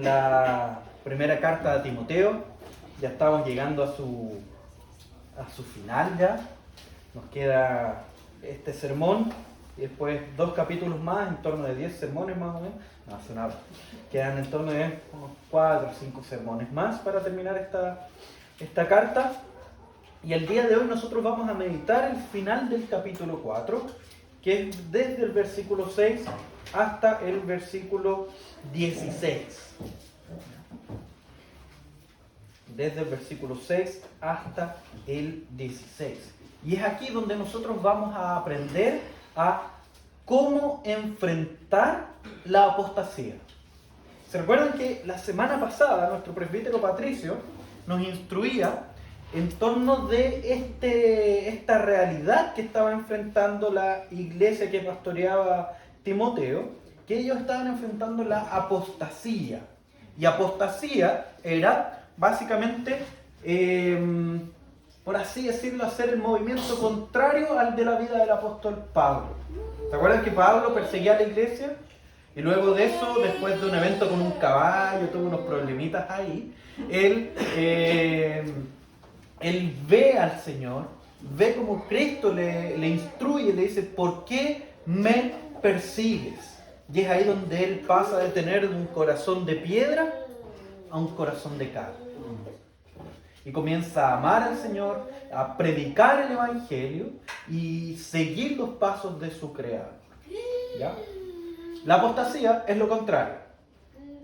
La primera carta a Timoteo, ya estamos llegando a su final ya. Nos queda este sermón y después 2 capítulos más, en torno de 10 sermones más o menos. No, hace nada. Quedan en torno de unos 4 o 5 sermones más para terminar esta carta. Y el día de hoy nosotros vamos a meditar el final del capítulo 4, que es desde el versículo 6 hasta el versículo 16. Desde el versículo 6 hasta el 16. Y es aquí donde nosotros vamos a aprender a cómo enfrentar la apostasía. ¿Se recuerdan que la semana pasada nuestro presbítero Patricio nos instruía en torno de esta realidad que estaba enfrentando la iglesia que pastoreaba Timoteo, que ellos estaban enfrentando la apostasía? Y apostasía era básicamente, por así decirlo, hacer el movimiento contrario al de la vida del apóstol Pablo. ¿Se acuerdan que Pablo perseguía a la iglesia? Y luego de eso, después de un evento con un caballo, tuvo unos problemitas ahí, él ve al Señor, ve como Cristo le instruye, le dice: ¿por qué me persigues? Y es ahí donde él pasa de tener un corazón de piedra a un corazón de carne. Y comienza a amar al Señor, a predicar el Evangelio y seguir los pasos de su Creador. ¿Ya? La apostasía es lo contrario.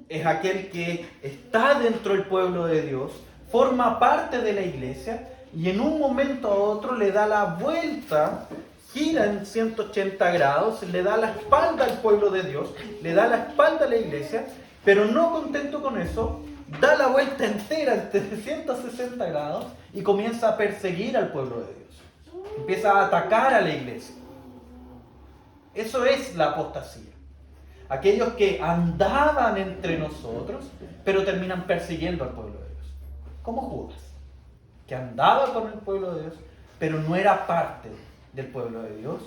Es aquel que está dentro del pueblo de Dios, forma parte de la iglesia y en un momento a otro le da la vuelta, gira en 180 grados, le da la espalda al pueblo de Dios, le da la espalda a la iglesia, pero no contento con eso, da la vuelta entera en 360 grados y comienza a perseguir al pueblo de Dios. Empieza a atacar a la iglesia. Eso es la apostasía. Aquellos que andaban entre nosotros, pero terminan persiguiendo al pueblo de Dios. Como Judas, que andaba con el pueblo de Dios, pero no era parte del pueblo de Dios,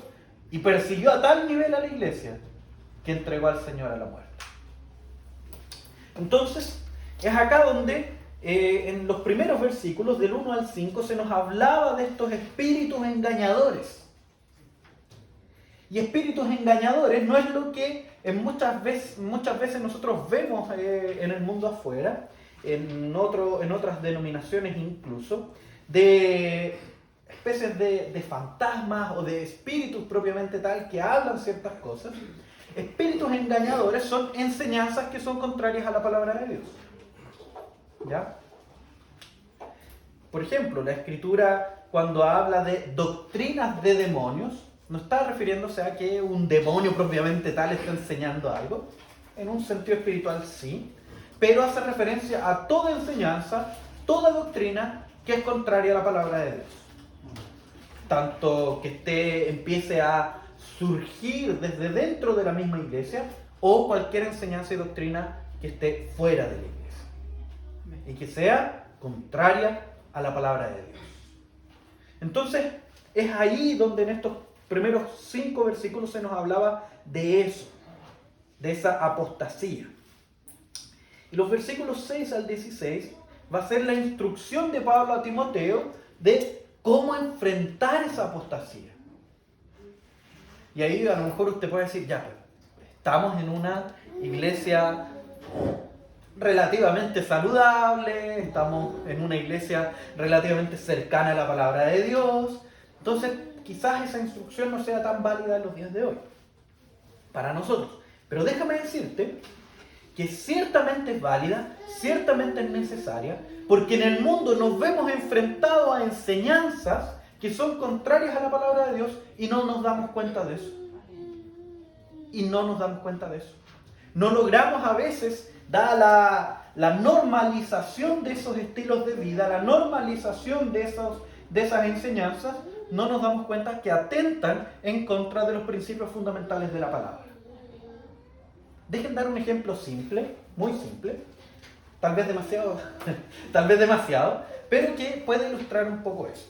y persiguió a tal nivel a la iglesia que entregó al Señor a la muerte. Entonces, es acá donde en los primeros versículos, del 1 al 5, se nos hablaba de estos espíritus engañadores. Y espíritus engañadores no es lo que muchas veces nosotros vemos en el mundo afuera, en otras denominaciones incluso, de especies de fantasmas o de espíritus propiamente tal que hablan ciertas cosas. Espíritus engañadores son enseñanzas que son contrarias a la palabra de Dios. ¿Ya? Por ejemplo, la Escritura, cuando habla de doctrinas de demonios, no está refiriéndose a que un demonio propiamente tal está enseñando algo. En un sentido espiritual sí, pero hace referencia a toda enseñanza, toda doctrina que es contraria a la palabra de Dios. Tanto que empiece a surgir desde dentro de la misma iglesia, o cualquier enseñanza y doctrina que esté fuera de la iglesia y que sea contraria a la palabra de Dios. Entonces, es ahí donde en estos primeros 5 versículos se nos hablaba de eso, de esa apostasía. Y los versículos 6 al 16 va a ser la instrucción de Pablo a Timoteo de cómo enfrentar esa apostasía. Y ahí a lo mejor usted puede decir: ya, pero estamos en una iglesia relativamente saludable, estamos en una iglesia relativamente cercana a la palabra de Dios, entonces quizás esa instrucción no sea tan válida en los días de hoy para nosotros. Pero déjame decirte que ciertamente es válida, ciertamente es necesaria, porque en el mundo nos vemos enfrentados a enseñanzas que son contrarias a la palabra de Dios y no nos damos cuenta de eso. No logramos a veces, dada la normalización de esos estilos de vida, la normalización de esas enseñanzas, no nos damos cuenta que atentan en contra de los principios fundamentales de la palabra. Dejen dar un ejemplo simple, muy simple, tal vez demasiado, pero que puede ilustrar un poco eso.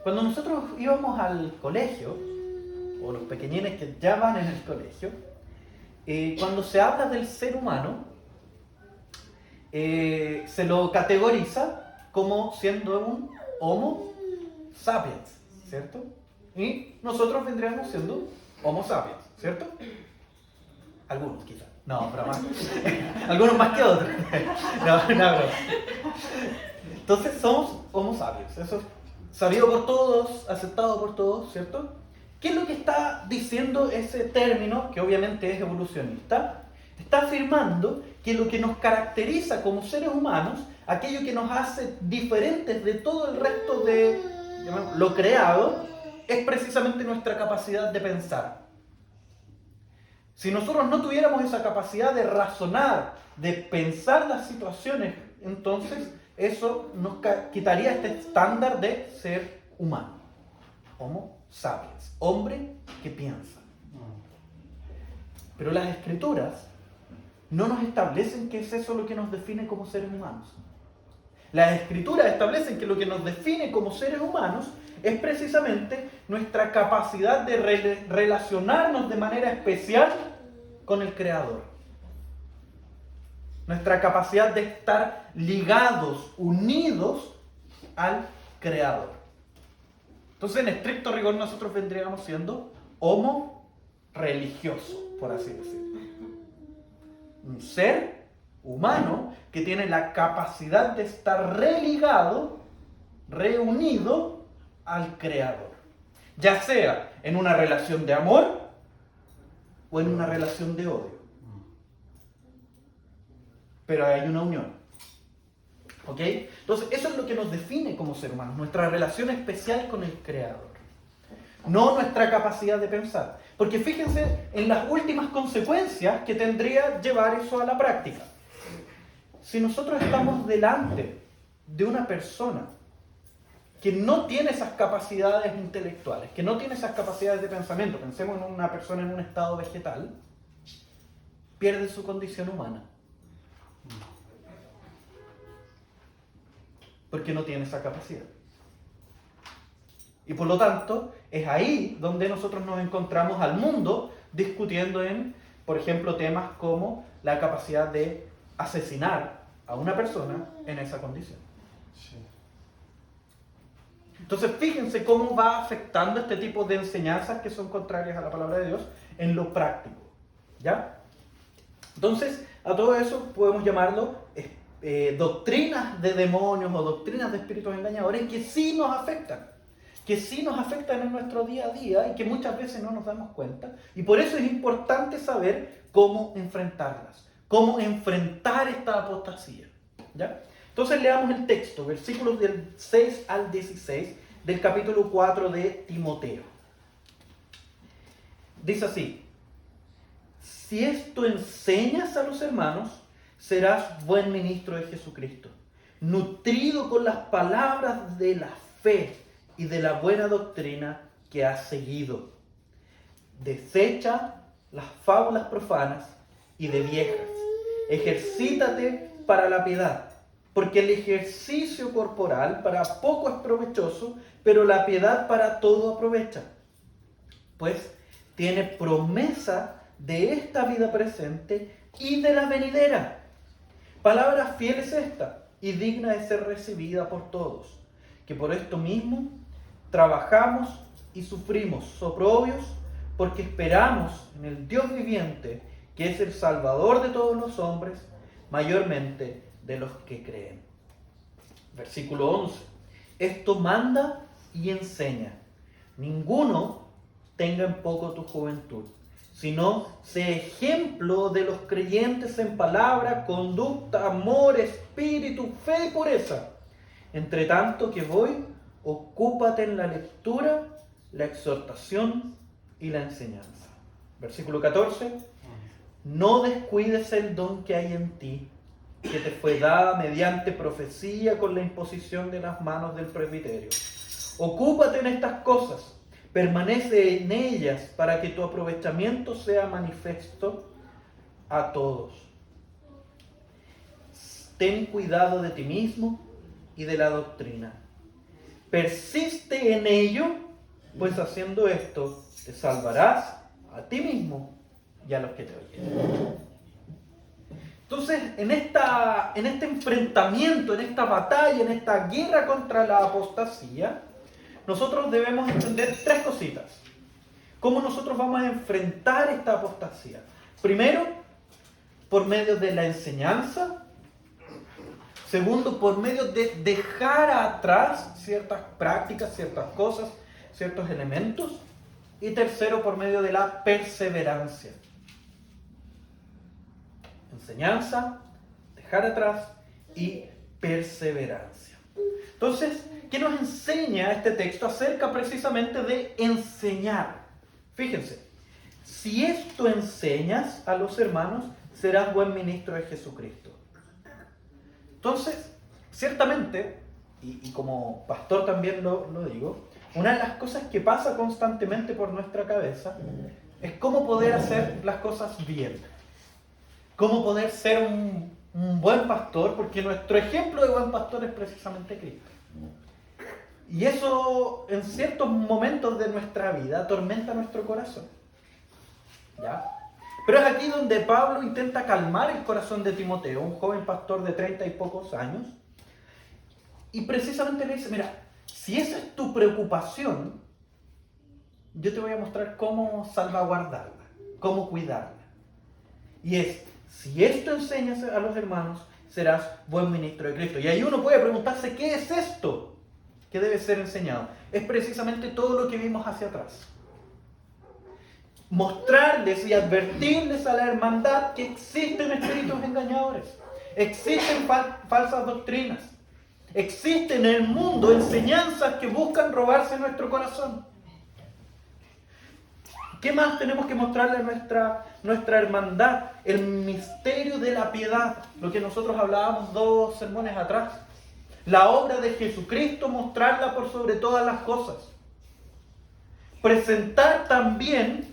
Cuando nosotros íbamos al colegio, o los pequeñines que ya van en el colegio, cuando se habla del ser humano, se lo categoriza como siendo un Homo sapiens, ¿cierto? Y nosotros vendríamos siendo Homo sapiens, ¿cierto? Algunos quizás. No, pero más. Algunos más que otros. No, broma. Entonces somos Homo sapiens. Eso es sabido por todos, aceptado por todos, ¿cierto? ¿Qué es lo que está diciendo ese término, que obviamente es evolucionista? Está afirmando que lo que nos caracteriza como seres humanos, aquello que nos hace diferentes de todo el resto de lo creado, es precisamente nuestra capacidad de pensar. Si nosotros no tuviéramos esa capacidad de razonar, de pensar las situaciones, entonces eso nos quitaría este estándar de ser humano. Homo sapiens, hombre que piensa. Pero las escrituras no nos establecen que es eso lo que nos define como seres humanos. Las escrituras establecen que lo que nos define como seres humanos es precisamente nuestra capacidad de relacionarnos de manera especial con el Creador. Nuestra capacidad de estar ligados, unidos al Creador. Entonces, en estricto rigor, nosotros vendríamos siendo homo religioso, por así decirlo. Un ser humano que tiene la capacidad de estar religado, reunido al Creador. Ya sea en una relación de amor o en una relación de odio. Pero hay una unión. ¿Ok? Entonces, eso es lo que nos define como ser humanos, nuestra relación especial con el Creador. No nuestra capacidad de pensar. Porque fíjense en las últimas consecuencias que tendría llevar eso a la práctica. Si nosotros estamos delante de una persona que no tiene esas capacidades intelectuales, que no tiene esas capacidades de pensamiento, pensemos en una persona en un estado vegetal, pierde su condición humana. Porque no tiene esa capacidad. Y por lo tanto, es ahí donde nosotros nos encontramos al mundo discutiendo en, por ejemplo, temas como la capacidad de asesinar a una persona en esa condición. Sí. Entonces, fíjense cómo va afectando este tipo de enseñanzas que son contrarias a la palabra de Dios en lo práctico. ¿Ya? Entonces, a todo eso podemos llamarlo doctrinas de demonios o doctrinas de espíritus engañadores que sí nos afectan. Que sí nos afectan en nuestro día a día y que muchas veces no nos damos cuenta. Y por eso es importante saber cómo enfrentarlas, cómo enfrentar esta apostasía. ¿Ya? Entonces leamos el texto, versículos del 6 al 16 del capítulo 4 de Timoteo. Dice así: si esto enseñas a los hermanos, serás buen ministro de Jesucristo, nutrido con las palabras de la fe y de la buena doctrina que has seguido. Desecha las fábulas profanas y de viejas. Ejercítate para la piedad, porque el ejercicio corporal para poco es provechoso, pero la piedad para todo aprovecha, pues tiene promesa de esta vida presente y de la venidera. Palabra fiel es esta y digna de ser recibida por todos, que por esto mismo trabajamos y sufrimos oprobios, porque esperamos en el Dios viviente, que es el Salvador de todos los hombres, mayormente de los que creen. Versículo 11. Esto manda y enseña. Ninguno tenga en poco tu juventud, sino sé ejemplo de los creyentes en palabra, conducta, amor, espíritu, fe y pureza. Entre tanto que voy, ocúpate en la lectura, la exhortación y la enseñanza. Versículo 14. No descuides el don que hay en ti, que te fue dada mediante profecía con la imposición de las manos del presbiterio. Ocúpate en estas cosas, permanece en ellas para que tu aprovechamiento sea manifiesto a todos. Ten cuidado de ti mismo y de la doctrina. Persiste en ello, pues haciendo esto te salvarás a ti mismo y a los que te oyen. Entonces, en este enfrentamiento, en esta batalla, en esta guerra contra la apostasía, nosotros debemos entender tres cositas. ¿Cómo nosotros vamos a enfrentar esta apostasía? Primero, por medio de la enseñanza. Segundo, por medio de dejar atrás ciertas prácticas, ciertas cosas, ciertos elementos. Y tercero, por medio de la perseverancia. Enseñanza, dejar atrás y perseverancia. Entonces, ¿qué nos enseña este texto acerca precisamente de enseñar? Fíjense, si esto enseñas a los hermanos, serás buen ministro de Jesucristo. Entonces, ciertamente, y como pastor también lo digo, una de las cosas que pasa constantemente por nuestra cabeza es cómo poder hacer las cosas bien. Cómo poder ser un buen pastor, porque nuestro ejemplo de buen pastor es precisamente Cristo. Y eso en ciertos momentos de nuestra vida atormenta nuestro corazón. ¿Ya? Pero es aquí donde Pablo intenta calmar el corazón de Timoteo, un joven pastor de 30 y pocos años, y precisamente le dice, mira, si esa es tu preocupación, yo te voy a mostrar cómo salvaguardarla, cómo cuidarla. Y es, si esto enseñas a los hermanos, serás buen ministro de Cristo. Y ahí uno puede preguntarse, ¿qué es esto que debe ser enseñado? Es precisamente todo lo que vimos hacia atrás. Mostrarles y advertirles a la hermandad que existen espíritus engañadores, existen falsas doctrinas, existen en el mundo enseñanzas que buscan robarse nuestro corazón. ¿Qué más tenemos que mostrarle a nuestra hermandad? El misterio de la piedad, lo que nosotros hablábamos 2 sermones atrás. La obra de Jesucristo, mostrarla por sobre todas las cosas. Presentar también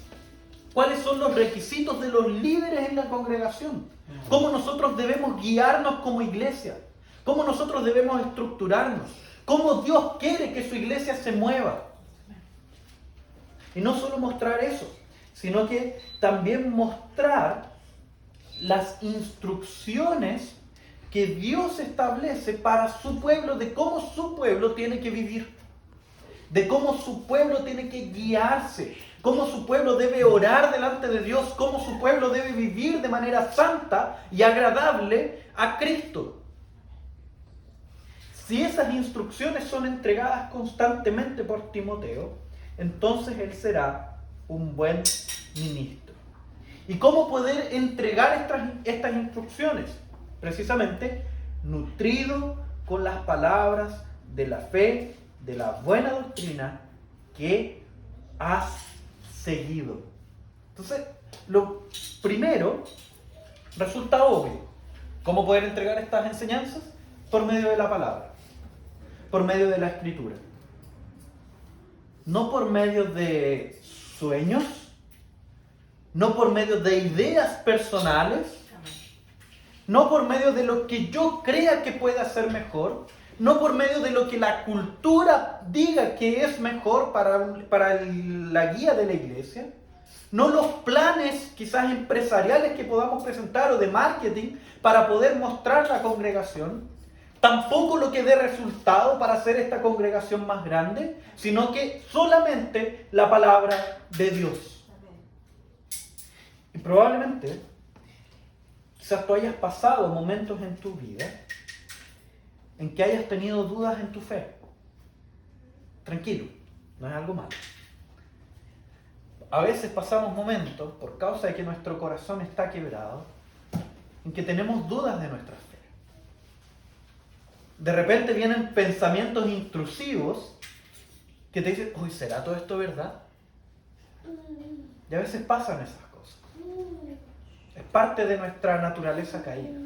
cuáles son los requisitos de los líderes en la congregación. Cómo nosotros debemos guiarnos como iglesia. Cómo nosotros debemos estructurarnos. Cómo Dios quiere que su iglesia se mueva. Y no solo mostrar eso, sino que también mostrar las instrucciones que Dios establece para su pueblo, de cómo su pueblo tiene que vivir, de cómo su pueblo tiene que guiarse, cómo su pueblo debe orar delante de Dios, cómo su pueblo debe vivir de manera santa y agradable a Cristo. Si esas instrucciones son entregadas constantemente por Timoteo, entonces él será un buen ministro. ¿Y cómo poder entregar estas instrucciones? Precisamente nutrido con las palabras de la fe, de la buena doctrina que has seguido. Entonces, lo primero resulta obvio. ¿Cómo poder entregar estas enseñanzas? Por medio de la palabra, por medio de la escritura. No por medio de sueños, no por medio de ideas personales, no por medio de lo que yo crea que pueda ser mejor, no por medio de lo que la cultura diga que es mejor para la guía de la iglesia, no los planes quizás empresariales que podamos presentar o de marketing para poder mostrar la congregación, tampoco lo que dé resultado para hacer esta congregación más grande, sino que solamente la palabra de Dios. Y probablemente, quizás tú hayas pasado momentos en tu vida en que hayas tenido dudas en tu fe. Tranquilo, no es algo malo. A veces pasamos momentos, por causa de que nuestro corazón está quebrado, en que tenemos dudas de nuestra fe. De repente vienen pensamientos intrusivos que te dicen, uy, ¿será todo esto verdad? Y a veces pasan esas cosas. Es parte de nuestra naturaleza caída.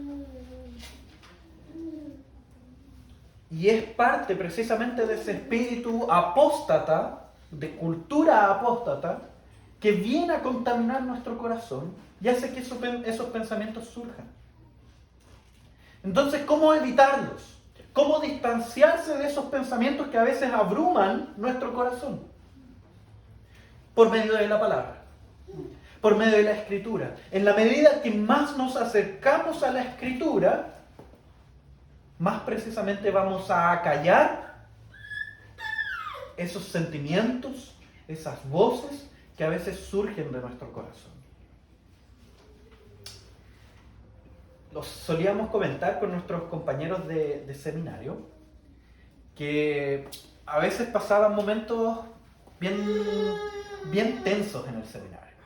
Y es parte precisamente de ese espíritu apóstata, de cultura apóstata, que viene a contaminar nuestro corazón y hace que esos pensamientos surjan. Entonces, ¿cómo evitarlos? ¿Cómo distanciarse de esos pensamientos que a veces abruman nuestro corazón? Por medio de la palabra. por medio de la Escritura. En la medida que más nos acercamos a la Escritura, más precisamente vamos a acallar esos sentimientos, esas voces que a veces surgen de nuestro corazón. Los solíamos comentar con nuestros compañeros de seminario, que a veces pasaban momentos bien tensos en el seminario.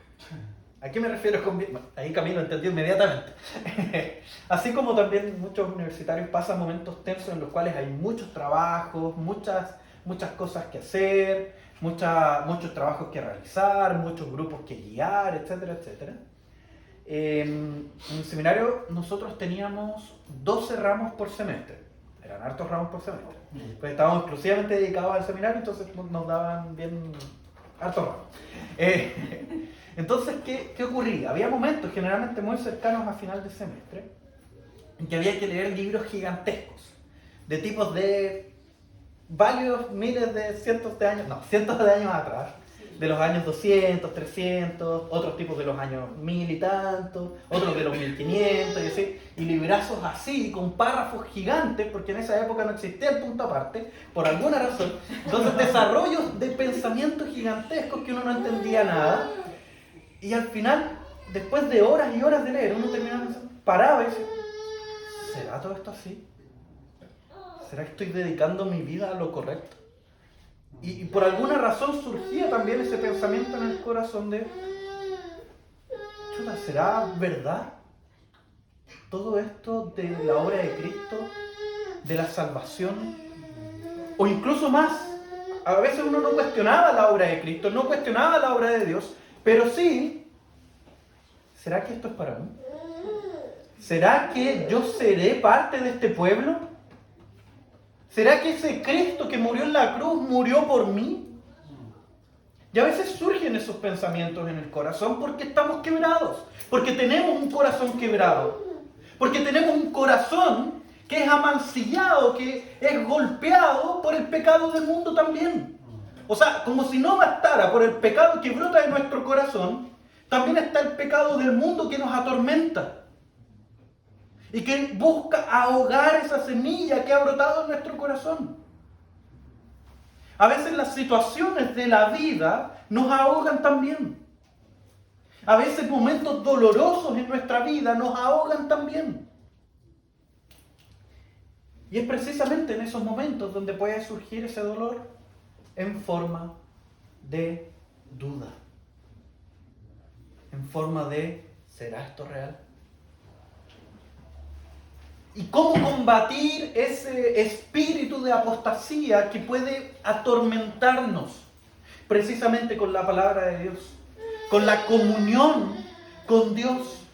¿A qué me refiero con bien? Bueno, ahí Camilo entendió inmediatamente. Así como también muchos universitarios pasan momentos tensos en los cuales hay muchos trabajos, muchas cosas que hacer, muchos trabajos que realizar, muchos grupos que guiar, etcétera, etcétera. En el seminario nosotros teníamos 12 ramos por semestre. Eran hartos ramos por semestre. Pues estábamos exclusivamente dedicados al seminario, entonces nos daban bien hartos ramos. Entonces, ¿qué ocurría? Había momentos, generalmente muy cercanos a final de semestre, en que había que leer libros gigantescos, de tipos de varios miles de cientos de años atrás, de los años 200, 300, otros tipos de los años 1000 y tantos, otros de los 1500 y así, y librazos así, con párrafos gigantes, porque en esa época no existía el punto aparte, por alguna razón. Entonces, desarrollos de pensamientos gigantescos que uno no entendía nada, y al final, después de horas y horas de leer, uno terminaba parado y decía, ¿será todo esto así? ¿Será que estoy dedicando mi vida a lo correcto? Y por alguna razón surgía también ese pensamiento en el corazón de, chuta, ¿será verdad todo esto de la obra de Cristo, de la salvación? O incluso más, a veces uno no cuestionaba la obra de Cristo, no cuestionaba la obra de Dios, pero sí, ¿será que esto es para mí? ¿Será que yo seré parte de este pueblo? ¿Será que ese Cristo que murió en la cruz murió por mí? Y a veces surgen esos pensamientos en el corazón porque estamos quebrados, porque tenemos un corazón quebrado, porque tenemos un corazón que es amancillado, que es golpeado por el pecado del mundo también. O sea, como si no bastara por el pecado que brota de nuestro corazón, también está el pecado del mundo que nos atormenta y que busca ahogar esa semilla que ha brotado en nuestro corazón. A veces las situaciones de la vida nos ahogan también. A veces momentos dolorosos en nuestra vida nos ahogan también. Y es precisamente en esos momentos donde puede surgir ese dolor en forma de duda. En forma de, ¿será esto real? ¿Y cómo combatir ese espíritu de apostasía que puede atormentarnos? Precisamente con la palabra de Dios, con la comunión con Dios.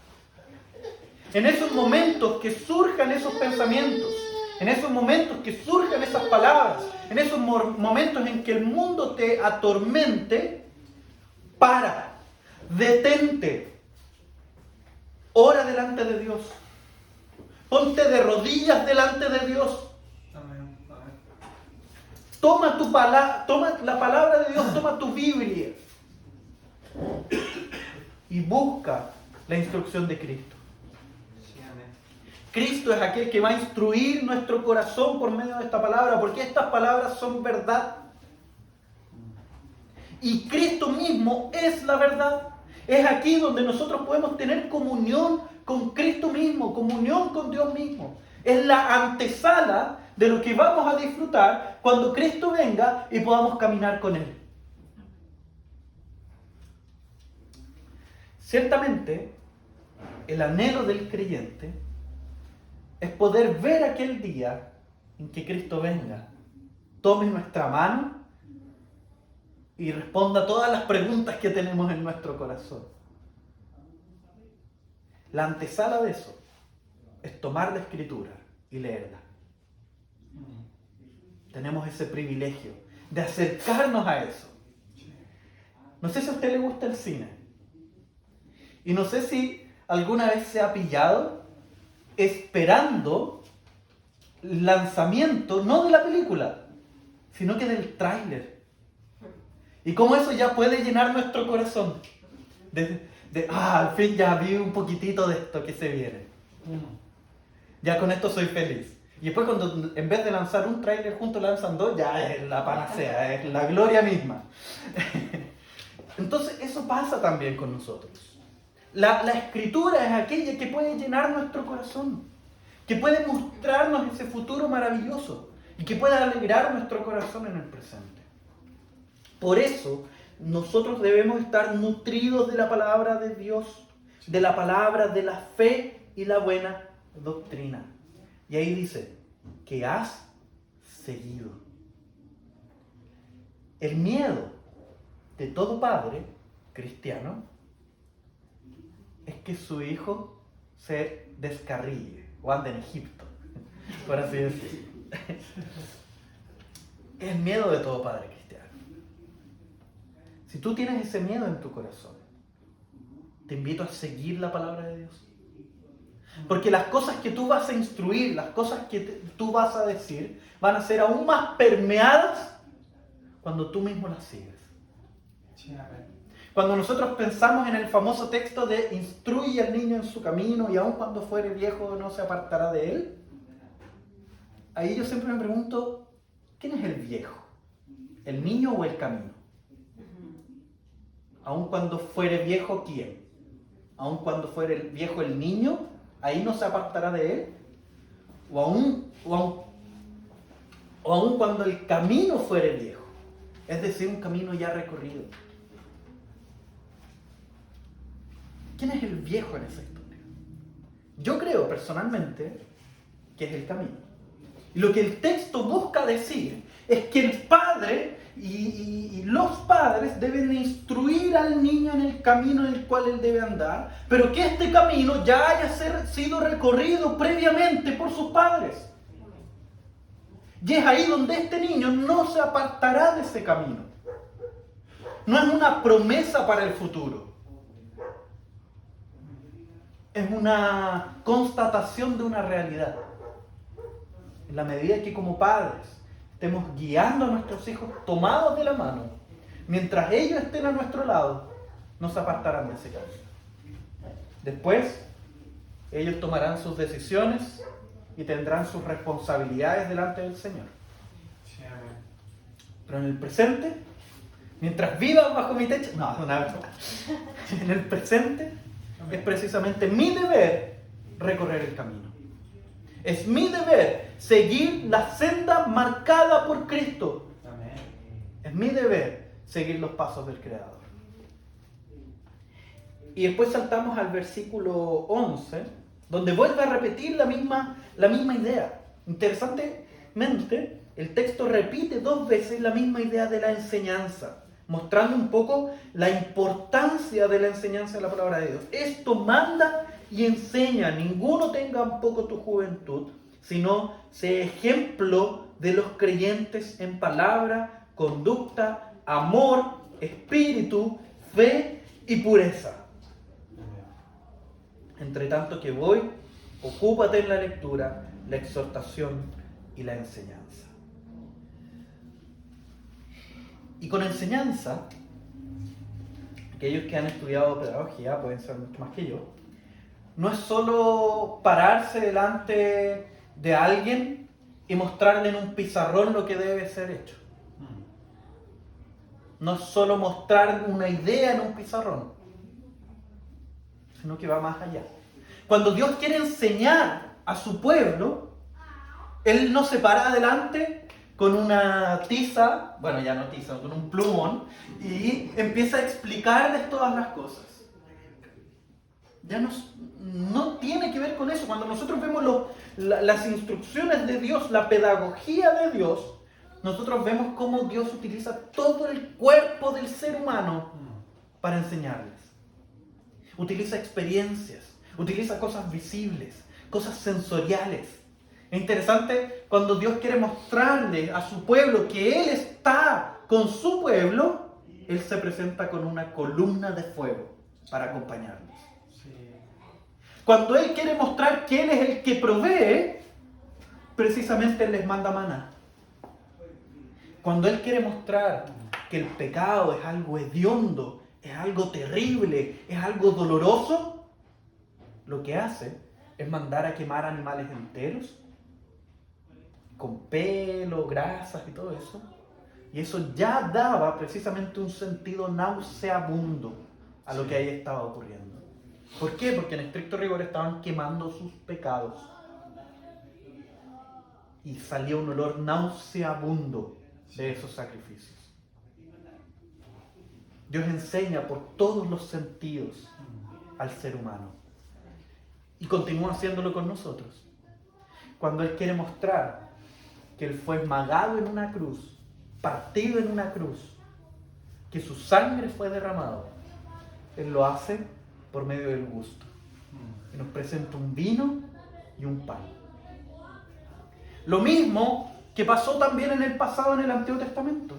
En esos momentos que surjan esos pensamientos, en esos momentos que surjan esas palabras, en esos momentos en que el mundo te atormente, para, detente, ora delante de Dios. Ponte de rodillas delante de Dios. Toma la palabra de Dios, toma tu Biblia y busca la instrucción de Cristo. Cristo es aquel que va a instruir nuestro corazón por medio de esta palabra, porque estas palabras son verdad. Y Cristo mismo es la verdad. Es aquí donde nosotros podemos tener comunión con Cristo mismo, comunión con Dios mismo. Es la antesala de lo que vamos a disfrutar cuando Cristo venga y podamos caminar con Él. Ciertamente, el anhelo del creyente es poder ver aquel día en que Cristo venga, tome nuestra mano y responda todas las preguntas que tenemos en nuestro corazón. La antesala de eso es tomar la Escritura y leerla. Tenemos ese privilegio de acercarnos a eso. No sé si a usted le gusta el cine. Y no sé si alguna vez se ha pillado esperando el lanzamiento, no de la película, sino que del tráiler. Y cómo eso ya puede llenar nuestro corazón de al fin ya vi un poquitito de esto que se viene. Ya con esto soy feliz. Y después cuando en vez de lanzar un tráiler juntos lanzan dos, ya es la panacea, es la gloria misma. Entonces eso pasa también con nosotros. La escritura es aquella que puede llenar nuestro corazón, que puede mostrarnos ese futuro maravilloso y que puede alegrar nuestro corazón en el presente. Por eso nosotros debemos estar nutridos de la palabra de Dios, de la palabra de la fe y la buena doctrina. Y ahí dice, que has seguido. El miedo de todo padre cristiano es que su hijo se descarríe o ande en Egipto, por así decirlo. Es el miedo de todo padre cristiano. Si tú tienes ese miedo en tu corazón, te invito a seguir la palabra de Dios. Porque las cosas que tú vas a instruir, las cosas que tú vas a decir, van a ser aún más permeadas cuando tú mismo las sigues. Cuando nosotros pensamos en el famoso texto de instruye al niño en su camino y aun cuando fuere viejo no se apartará de él, ahí yo siempre me pregunto, ¿quién es el viejo? ¿El niño o el camino? Aun cuando fuere viejo, ¿quién? Aun cuando fuere viejo el niño, ahí no se apartará de él. O aun cuando el camino fuere viejo, es decir, un camino ya recorrido. ¿Quién es el viejo en esa historia? Yo creo personalmente que es el camino. Y lo que el texto busca decir es que el padre y los padres deben instruir al niño en el camino en el cual él debe andar, pero que este camino ya haya sido recorrido previamente por sus padres. Y es ahí donde este niño no se apartará de ese camino. No es una promesa para el futuro. Es una constatación de una realidad. En la medida que como padres estemos guiando a nuestros hijos tomados de la mano, mientras ellos estén a nuestro lado, no se apartarán de ese camino. Después, ellos tomarán sus decisiones y tendrán sus responsabilidades delante del Señor. Pero en el presente, mientras vivan bajo mi techo, en el presente es precisamente mi deber recorrer el camino. Es mi deber seguir la senda marcada por Cristo. Es mi deber seguir los pasos del Creador. Y después saltamos al versículo 11, donde vuelve a repetir la misma idea. Interesantemente, el texto repite 2 veces la misma idea de la enseñanza, mostrando un poco la importancia de la enseñanza de la palabra de Dios. Esto manda y enseña, ninguno tenga un poco tu juventud, sino sé ejemplo de los creyentes en palabra, conducta, amor, espíritu, fe y pureza. Entre tanto que voy, ocúpate en la lectura, la exhortación y la enseñanza. Y con enseñanza, aquellos que han estudiado pedagogía pueden ser mucho más que yo, no es solo pararse delante de alguien y mostrarle en un pizarrón lo que debe ser hecho. No es solo mostrar una idea en un pizarrón, sino que va más allá. Cuando Dios quiere enseñar a su pueblo, Él no se para adelante con una tiza, bueno ya no tiza, con un plumón, y empieza a explicarles todas las cosas. Ya no tiene que ver con eso. Cuando nosotros vemos las instrucciones de Dios, la pedagogía de Dios, nosotros vemos cómo Dios utiliza todo el cuerpo del ser humano para enseñarles. Utiliza experiencias, utiliza cosas visibles, cosas sensoriales. Es interesante cuando Dios quiere mostrarle a su pueblo que Él está con su pueblo, Él se presenta con una columna de fuego para acompañarlos. Cuando Él quiere mostrar que Él es el que provee, precisamente Él les manda maná. Cuando Él quiere mostrar que el pecado es algo hediondo es algo terrible, es algo doloroso, lo que hace es mandar a quemar animales enteros, con pelo, grasas y todo eso. Y eso ya daba precisamente un sentido nauseabundo a lo que ahí estaba ocurriendo. ¿Por qué? Porque en estricto rigor estaban quemando sus pecados. Y salía un olor nauseabundo de esos sacrificios. Dios enseña por todos los sentidos al ser humano. Y continúa haciéndolo con nosotros. Cuando Él quiere mostrar que Él fue esmagado en una cruz, partido en una cruz, que su sangre fue derramado, Él lo hace por medio del gusto. Y nos presenta un vino y un pan. Lo mismo que pasó también en el pasado en el Antiguo Testamento.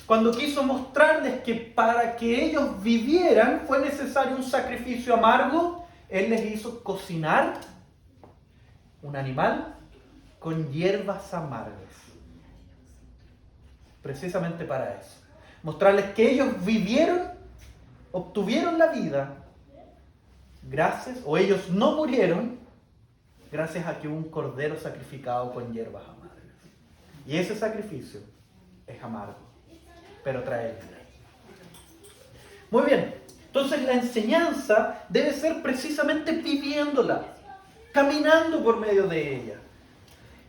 Cuando quiso mostrarles que para que ellos vivieran fue necesario un sacrificio amargo, Él les hizo cocinar un animal con hierbas amargas. Precisamente para eso. Mostrarles que ellos vivieron, obtuvieron la vida, gracias, o ellos no murieron, gracias a que hubo un cordero sacrificado con hierbas amargas. Y ese sacrificio es amargo, pero trae vida. Muy bien, entonces la enseñanza debe ser precisamente viviéndola, caminando por medio de ella.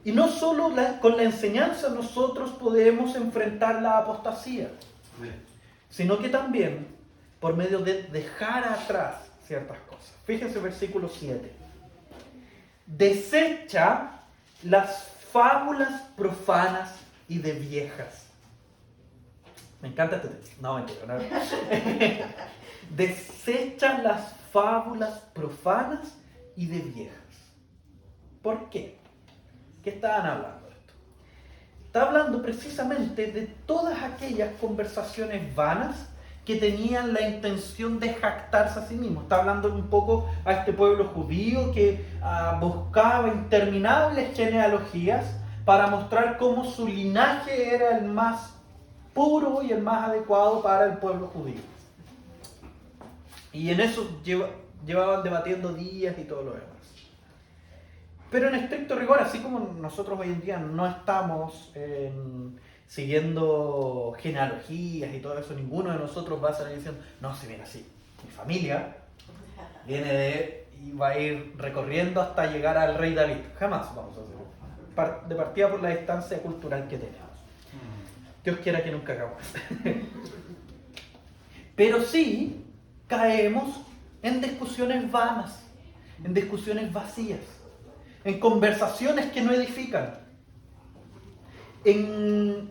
Y no solo con la enseñanza nosotros podemos enfrentar la apostasía, sino que también por medio de dejar atrás ciertas cosas. Fíjense versículo 7. Desecha las fábulas profanas y de viejas. Me encanta este texto. No, mentira. No. Desecha las fábulas profanas y de viejas. ¿Por qué? ¿Qué estaban hablando de esto? Está hablando precisamente de todas aquellas conversaciones vanas que tenían la intención de jactarse a sí mismos. Está hablando un poco a este pueblo judío que buscaba interminables genealogías para mostrar cómo su linaje era el más puro y el más adecuado para el pueblo judío. Y en eso llevaban debatiendo días y todo lo demás. Pero en estricto rigor, así como nosotros hoy en día no estamos siguiendo genealogías y todo eso, ninguno de nosotros va a salir diciendo, no, si mira, sí, mi familia viene y va a ir recorriendo hasta llegar al rey David. Jamás vamos a hacerlo. De partida por la distancia cultural que tenemos. Dios quiera que nunca hagamos. Pero sí caemos en discusiones vanas, en discusiones vacías, en conversaciones que no edifican, en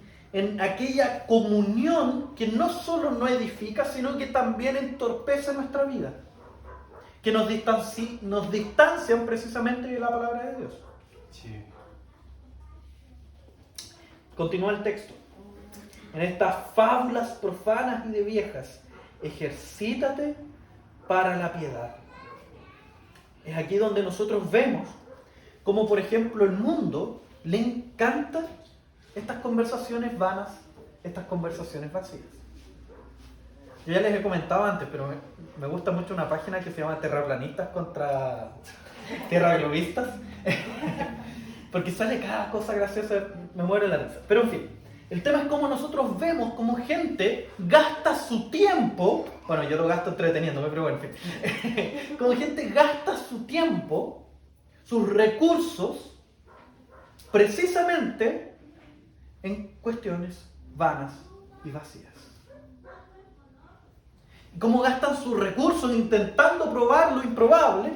aquella comunión que no solo no edifica, sino que también entorpece nuestra vida, que nos distancian precisamente de la palabra de Dios. Sí. Continúa el texto. En estas fábulas profanas y de viejas, ejercítate para la piedad. Es aquí donde nosotros vemos como, por ejemplo, el mundo le encantan estas conversaciones vanas, estas conversaciones vacías. Yo ya les he comentado antes, pero me gusta mucho una página que se llama Terraplanistas contra Terraglobistas, porque sale cada cosa graciosa, me muero de la risa. Pero en fin, el tema es cómo nosotros vemos cómo gente gasta su tiempo, bueno, yo lo gasto entreteniéndome, pero bueno, en fin, cómo gente gasta su tiempo, sus recursos, precisamente en cuestiones vanas y vacías. Cómo gastan sus recursos intentando probar lo improbable,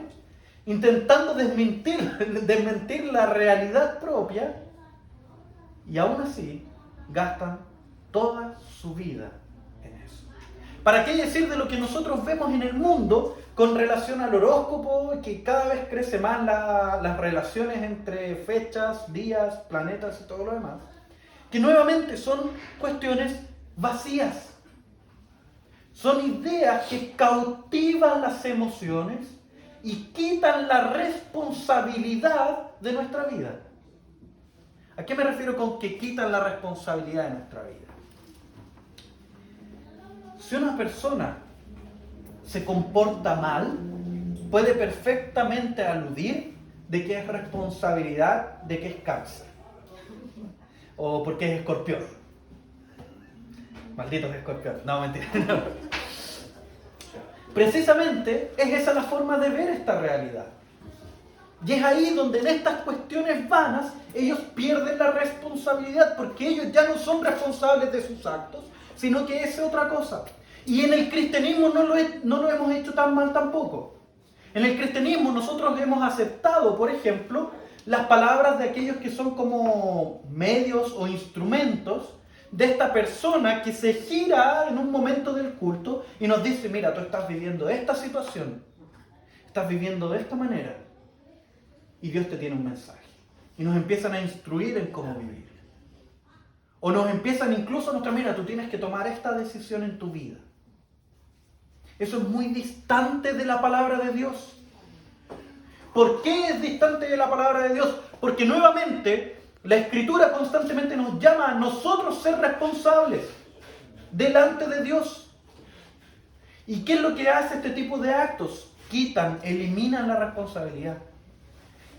intentando desmentir la realidad propia, y aún así gastan toda su vida en eso. ¿Para qué decir de lo que nosotros vemos en el mundo con relación al horóscopo, que cada vez crece más las relaciones entre fechas, días, planetas y todo lo demás? Que nuevamente son cuestiones vacías. Son ideas que cautivan las emociones y quitan la responsabilidad de nuestra vida. ¿A qué me refiero con que quitan la responsabilidad de nuestra vida? Si una persona se comporta mal, puede perfectamente aludir de que es responsabilidad de que es Cáncer. O porque es Escorpión. Malditos Escorpión. No, mentira. No. Precisamente es esa la forma de ver esta realidad. Y es ahí donde en estas cuestiones vanas ellos pierden la responsabilidad, porque ellos ya no son responsables de sus actos, sino que es otra cosa. Y en el cristianismo no lo hemos hecho tan mal tampoco. En el cristianismo nosotros hemos aceptado, por ejemplo, las palabras de aquellos que son como medios o instrumentos de esta persona que se gira en un momento del culto y nos dice, mira, tú estás viviendo esta situación, estás viviendo de esta manera, y Dios te tiene un mensaje. Y nos empiezan a instruir en cómo vivir. O nos empiezan incluso a mostrar, mira, tú tienes que tomar esta decisión en tu vida. Eso es muy distante de la palabra de Dios. ¿Por qué es distante de la palabra de Dios? Porque nuevamente la Escritura constantemente nos llama a nosotros ser responsables delante de Dios. ¿Y qué es lo que hace este tipo de actos? Quitan, eliminan la responsabilidad.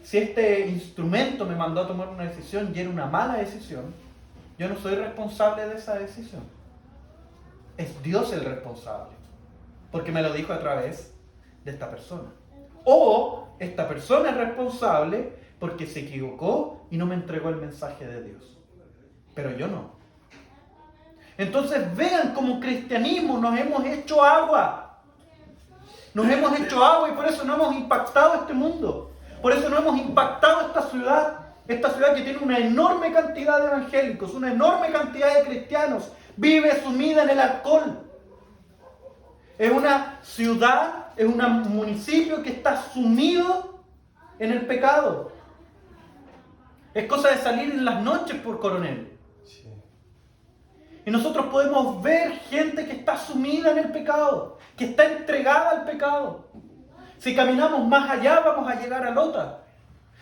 Si este instrumento me mandó a tomar una decisión y era una mala decisión, yo no soy responsable de esa decisión. Es Dios el responsable, porque me lo dijo a través de esta persona. O esta persona es responsable porque se equivocó y no me entregó el mensaje de Dios. Pero yo no. Entonces vean como cristianismo nos hemos hecho agua. Nos hemos hecho agua y por eso no hemos impactado este mundo. Por eso no hemos impactado esta ciudad que tiene una enorme cantidad de evangélicos, una enorme cantidad de cristianos, vive sumida en el alcohol. Es una ciudad, es un municipio que está sumido en el pecado. Es cosa de salir en las noches por Coronel. Sí. Y nosotros podemos ver gente que está sumida en el pecado, que está entregada al pecado. Si caminamos más allá, vamos a llegar a Lota.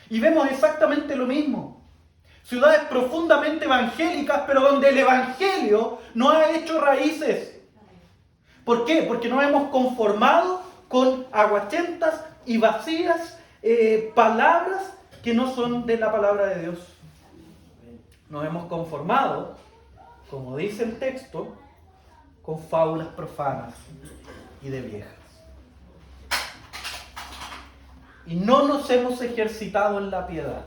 Y vemos exactamente lo mismo. Ciudades profundamente evangélicas, pero donde el evangelio no ha hecho raíces. ¿Por qué? Porque nos hemos conformado con aguachentas y vacías palabras que no son de la palabra de Dios. Nos hemos conformado, como dice el texto, con fábulas profanas y de viejas. Y no nos hemos ejercitado en la piedad.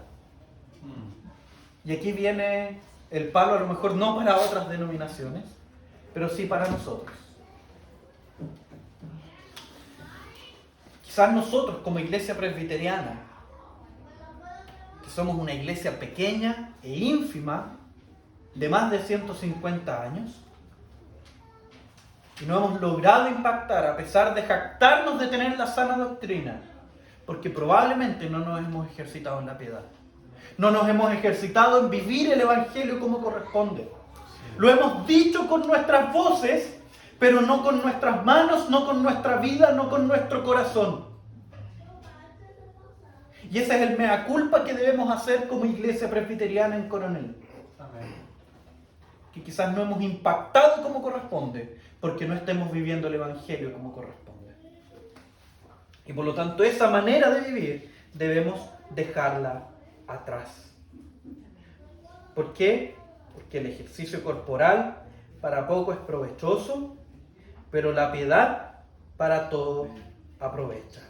Y aquí viene el palo, a lo mejor no para otras denominaciones, pero sí para nosotros. Quizás nosotros como iglesia presbiteriana, que somos una iglesia pequeña e ínfima, de más de 150 años, y no hemos logrado impactar a pesar de jactarnos de tener la sana doctrina, porque probablemente no nos hemos ejercitado en la piedad. No nos hemos ejercitado en vivir el evangelio como corresponde. Lo hemos dicho con nuestras voces, pero no con nuestras manos, no con nuestra vida, no con nuestro corazón. Y ese es el mea culpa que debemos hacer como iglesia presbiteriana en Coronel. Amén. Que quizás no hemos impactado como corresponde, porque no estemos viviendo el evangelio como corresponde. Y por lo tanto, esa manera de vivir debemos dejarla atrás. ¿Por qué? Porque el ejercicio corporal para poco es provechoso, pero la piedad para todo aprovecha.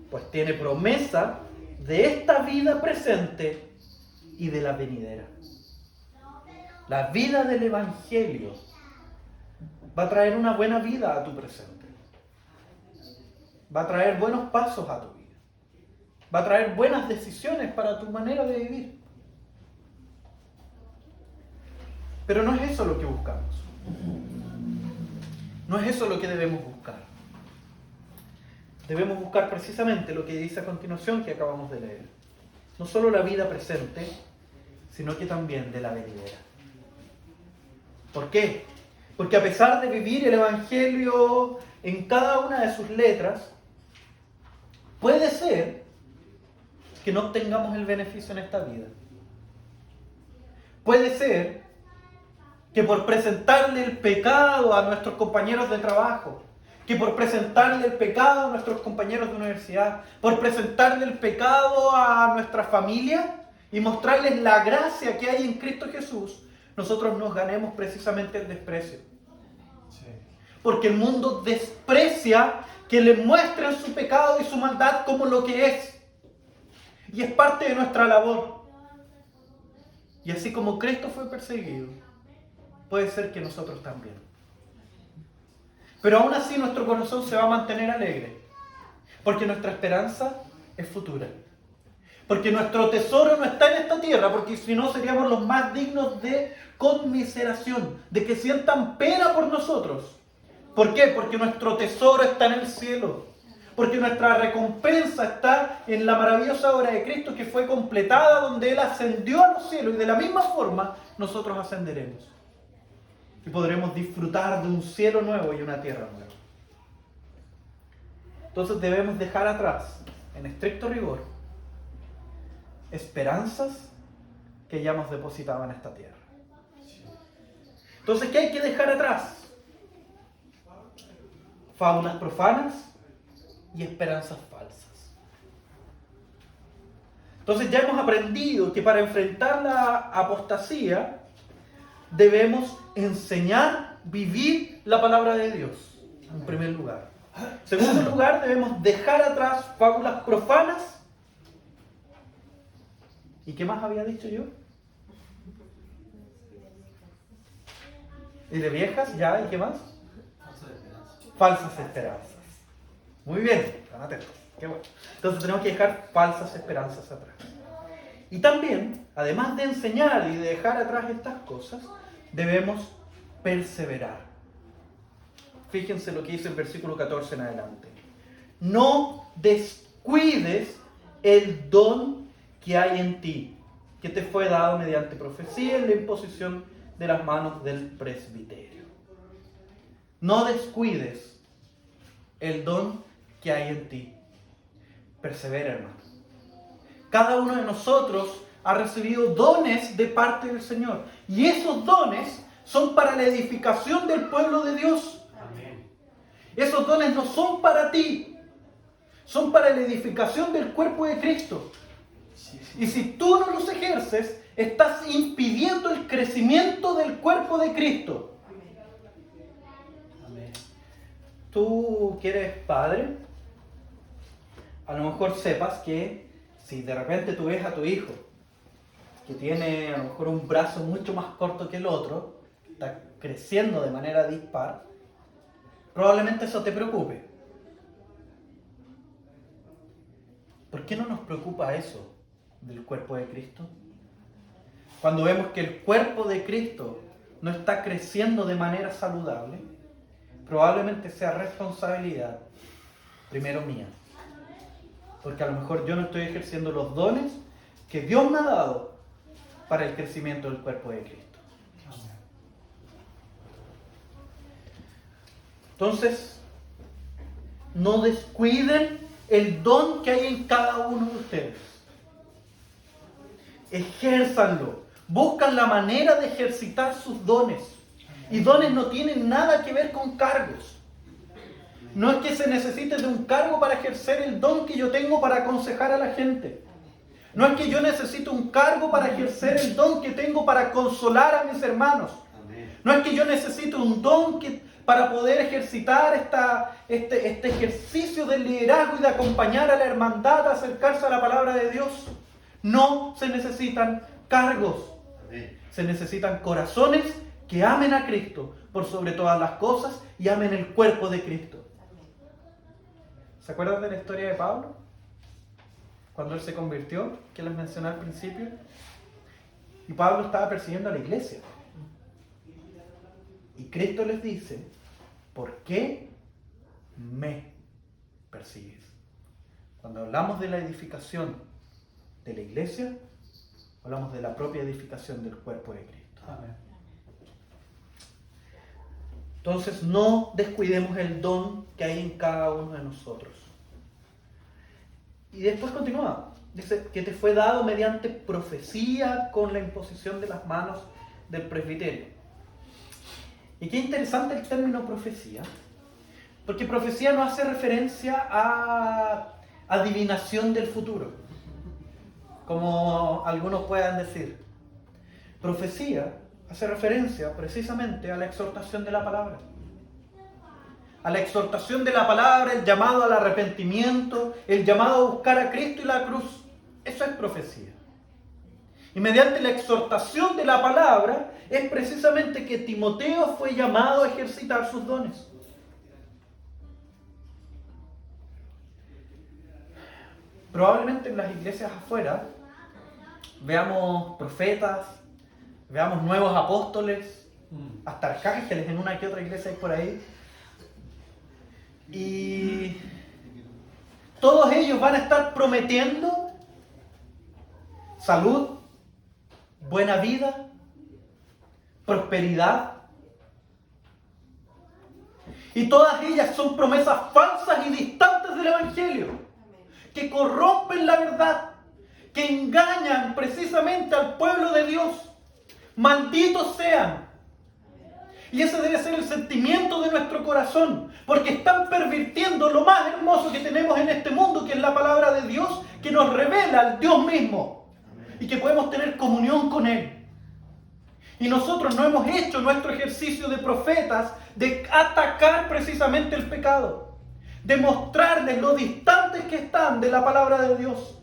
Pues tiene promesa de esta vida presente y de la venidera. La vida del evangelio va a traer una buena vida a tu presente. Va a traer buenos pasos a tu vida. Va a traer buenas decisiones para tu manera de vivir. Pero no es eso lo que buscamos. No es eso lo que debemos buscar. Debemos buscar precisamente lo que dice a continuación que acabamos de leer. No solo la vida presente, sino que también de la venidera. ¿Por qué? Porque a pesar de vivir el evangelio en cada una de sus letras, puede ser que no obtengamos el beneficio en esta vida. Puede ser que por presentarle el pecado a nuestros compañeros de trabajo, que por presentarle el pecado a nuestros compañeros de universidad, por presentarle el pecado a nuestra familia y mostrarles la gracia que hay en Cristo Jesús, nosotros nos ganemos precisamente el desprecio. Porque el mundo desprecia que le muestren su pecado y su maldad como lo que es. Y es parte de nuestra labor. Y así como Cristo fue perseguido, puede ser que nosotros también. Pero aún así nuestro corazón se va a mantener alegre. Porque nuestra esperanza es futura. Porque nuestro tesoro no está en esta tierra, porque si no seríamos los más dignos de conmiseración, de que sientan pena por nosotros. ¿Por qué? Porque nuestro tesoro está en el cielo. Porque nuestra recompensa está en la maravillosa obra de Cristo que fue completada, donde Él ascendió a los cielos, y de la misma forma nosotros ascenderemos. Y podremos disfrutar de un cielo nuevo y una tierra nueva. Entonces debemos dejar atrás, en estricto rigor, esperanzas que ya hemos depositado en esta tierra. Entonces, ¿qué hay que dejar atrás? Fábulas profanas y esperanzas falsas. Entonces ya hemos aprendido que para enfrentar la apostasía debemos enseñar, vivir la palabra de Dios, en primer lugar. En segundo lugar, debemos dejar atrás fábulas profanas. ¿Y qué más había dicho yo? ¿Y de viejas? ¿Ya? ¿Y qué más? Falsas esperanzas. Muy bien, están atentos. Qué bueno. Entonces tenemos que dejar falsas esperanzas atrás. Y también, además de enseñar y de dejar atrás estas cosas, debemos perseverar. Fíjense lo que dice el versículo 14 en adelante. No descuides el don que hay en ti, que te fue dado mediante profecía en la imposición de las manos del presbiterio. No descuides el don que hay en ti. Persevera, hermano. Cada uno de nosotros ha recibido dones de parte del Señor. Y esos dones son para la edificación del pueblo de Dios. Amén. Esos dones no son para ti. Son para la edificación del cuerpo de Cristo. Y si tú no los ejerces, estás impidiendo el crecimiento del cuerpo de Cristo. Tú que eres padre, a lo mejor sepas que si de repente tú ves a tu hijo que tiene a lo mejor un brazo mucho más corto que el otro, está creciendo de manera dispar, probablemente eso te preocupe. ¿Por qué no nos preocupa eso del cuerpo de Cristo? Cuando vemos que el cuerpo de Cristo no está creciendo de manera saludable, probablemente sea responsabilidad, primero mía. Porque a lo mejor yo no estoy ejerciendo los dones que Dios me ha dado para el crecimiento del cuerpo de Cristo. Entonces, no descuiden el don que hay en cada uno de ustedes. Ejérzanlo. Buscan la manera de ejercitar sus dones. Y dones no tienen nada que ver con cargos. No es que se necesite de un cargo para ejercer el don que yo tengo para aconsejar a la gente. No es que yo necesite un cargo para ejercer el don que tengo para consolar a mis hermanos. No es que yo necesite un don para poder ejercitar este ejercicio del liderazgo y de acompañar a la hermandad a acercarse a la palabra de Dios. No se necesitan cargos. Se necesitan corazones que amen a Cristo por sobre todas las cosas y amen el cuerpo de Cristo. ¿Se acuerdan de la historia de Pablo? Cuando él se convirtió, que les mencioné al principio. Y Pablo estaba persiguiendo a la iglesia. Y Cristo les dice, ¿por qué me persigues? Cuando hablamos de la edificación de la iglesia, hablamos de la propia edificación del cuerpo de Cristo. Amén. Entonces no descuidemos el don que hay en cada uno de nosotros. Y después continúa. Dice que te fue dado mediante profecía con la imposición de las manos del presbiterio. Y qué interesante el término profecía, Porque profecía no hace referencia a adivinación del futuro, como algunos puedan decir. Profecía hace referencia precisamente a la exhortación de la palabra. A la exhortación de la palabra, el llamado al arrepentimiento, el llamado a buscar a Cristo y la cruz. Eso es profecía. Y mediante la exhortación de la palabra es precisamente que Timoteo fue llamado a ejercitar sus dones. Probablemente en las iglesias afuera veamos profetas, veamos nuevos apóstoles, hasta arcángeles en una que otra iglesia hay por ahí. Y todos ellos van a estar prometiendo salud, buena vida, prosperidad. Y todas ellas son promesas falsas y distantes del Evangelio, que corrompen la verdad, que engañan precisamente al pueblo de Dios. Malditos sean. Y ese debe ser el sentimiento de nuestro corazón, porque están pervirtiendo lo más hermoso que tenemos en este mundo, que es la palabra de Dios, que nos revela al Dios mismo y que podemos tener comunión con Él. Y nosotros no hemos hecho nuestro ejercicio de profetas de atacar precisamente el pecado, de mostrarles lo distantes que están de la palabra de Dios,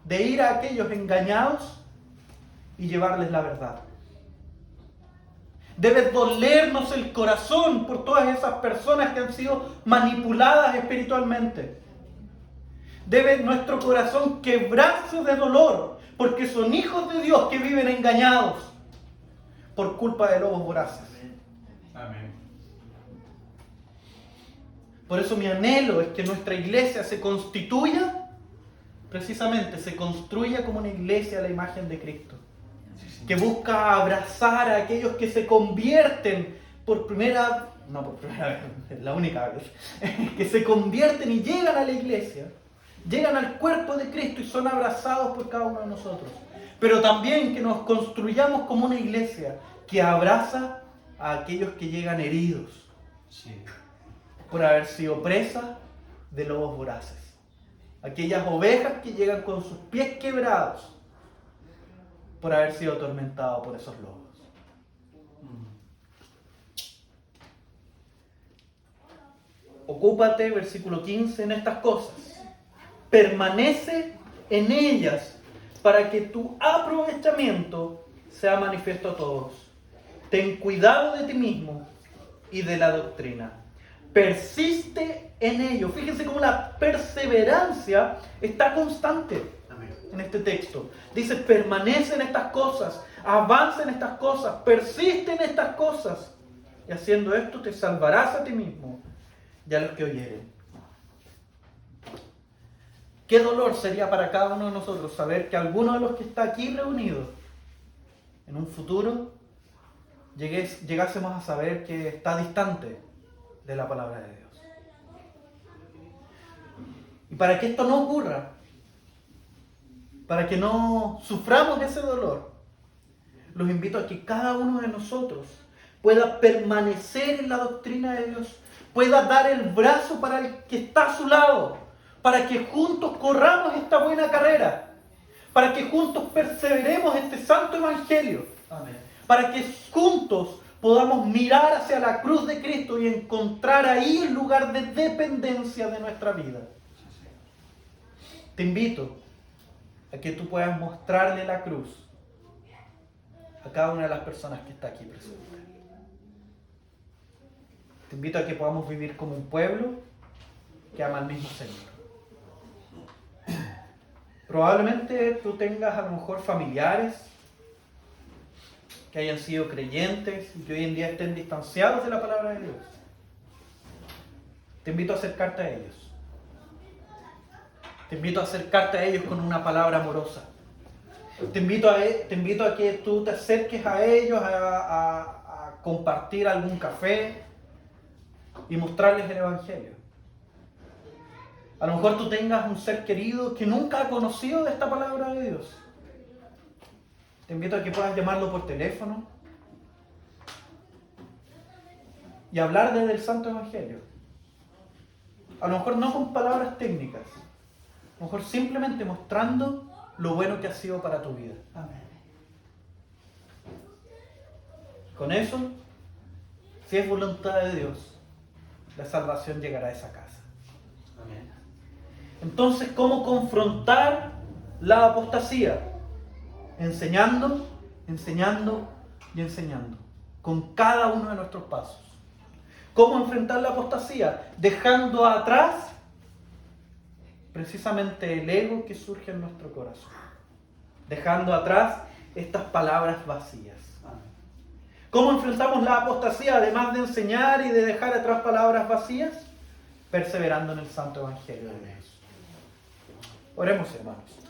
de ir a aquellos engañados y llevarles la verdad. Debe dolernos el corazón por todas esas personas que han sido manipuladas espiritualmente. Debe nuestro corazón quebrarse de dolor porque son hijos de Dios que viven engañados por culpa de lobos voraces. Amén. Por eso mi anhelo es que nuestra iglesia se constituya, precisamente se construya como una iglesia a la imagen de Cristo, que busca abrazar a aquellos que se convierten por primera vez, la única vez, que se convierten y llegan a la iglesia, llegan al cuerpo de Cristo y son abrazados por cada uno de nosotros. Pero también que nos construyamos como una iglesia que abraza a aquellos que llegan heridos por haber sido presa de lobos voraces. Aquellas ovejas que llegan con sus pies quebrados por haber sido atormentado por esos lobos. Ocúpate, versículo 15, en estas cosas. Permanece en ellas para que tu aprovechamiento sea manifiesto a todos. Ten cuidado de ti mismo y de la doctrina. Persiste en ello. Fíjense cómo la perseverancia está constante en este texto. Dice, permanece en estas cosas, avanza en estas cosas, persiste en estas cosas. Y haciendo esto te salvarás a ti mismo y a los que oyeren. Qué dolor sería para cada uno de nosotros saber que alguno de los que está aquí reunidos, en un futuro, llegásemos a saber que está distante de la palabra de Dios. Y para que esto no ocurra, para que no suframos ese dolor, los invito a que cada uno de nosotros pueda permanecer en la doctrina de Dios, pueda dar el brazo para el que está a su lado, para que juntos corramos esta buena carrera, para que juntos perseveremos este santo evangelio, para que juntos podamos mirar hacia la cruz de Cristo y encontrar ahí el lugar de dependencia de nuestra vida. Te invito a que tú puedas mostrarle la cruz a cada una de las personas que está aquí presente. Te invito a que podamos vivir como un pueblo que ama al mismo Señor. Probablemente tú tengas a lo mejor familiares que hayan sido creyentes y que hoy en día estén distanciados de la palabra de Dios. Te invito a acercarte a ellos. Te invito a acercarte a ellos con una palabra amorosa. Te invito a que tú te acerques a ellos a compartir algún café y mostrarles el evangelio. A lo mejor tú tengas un ser querido que nunca ha conocido de esta palabra de Dios. Te invito a que puedas llamarlo por teléfono y hablarle del santo evangelio. A lo mejor no con palabras técnicas. A lo mejor simplemente mostrando lo bueno que ha sido para tu vida. Amén. Con eso, si es voluntad de Dios, la salvación llegará a esa casa. Amén. Entonces, ¿cómo confrontar la apostasía? Enseñando, enseñando y enseñando. Con cada uno de nuestros pasos. ¿Cómo enfrentar la apostasía? Dejando atrás precisamente el ego que surge en nuestro corazón. Dejando atrás estas palabras vacías. ¿Cómo enfrentamos la apostasía? Además de enseñar y de dejar atrás palabras vacías, perseverando en el Santo Evangelio de Dios. Oremos, hermanos.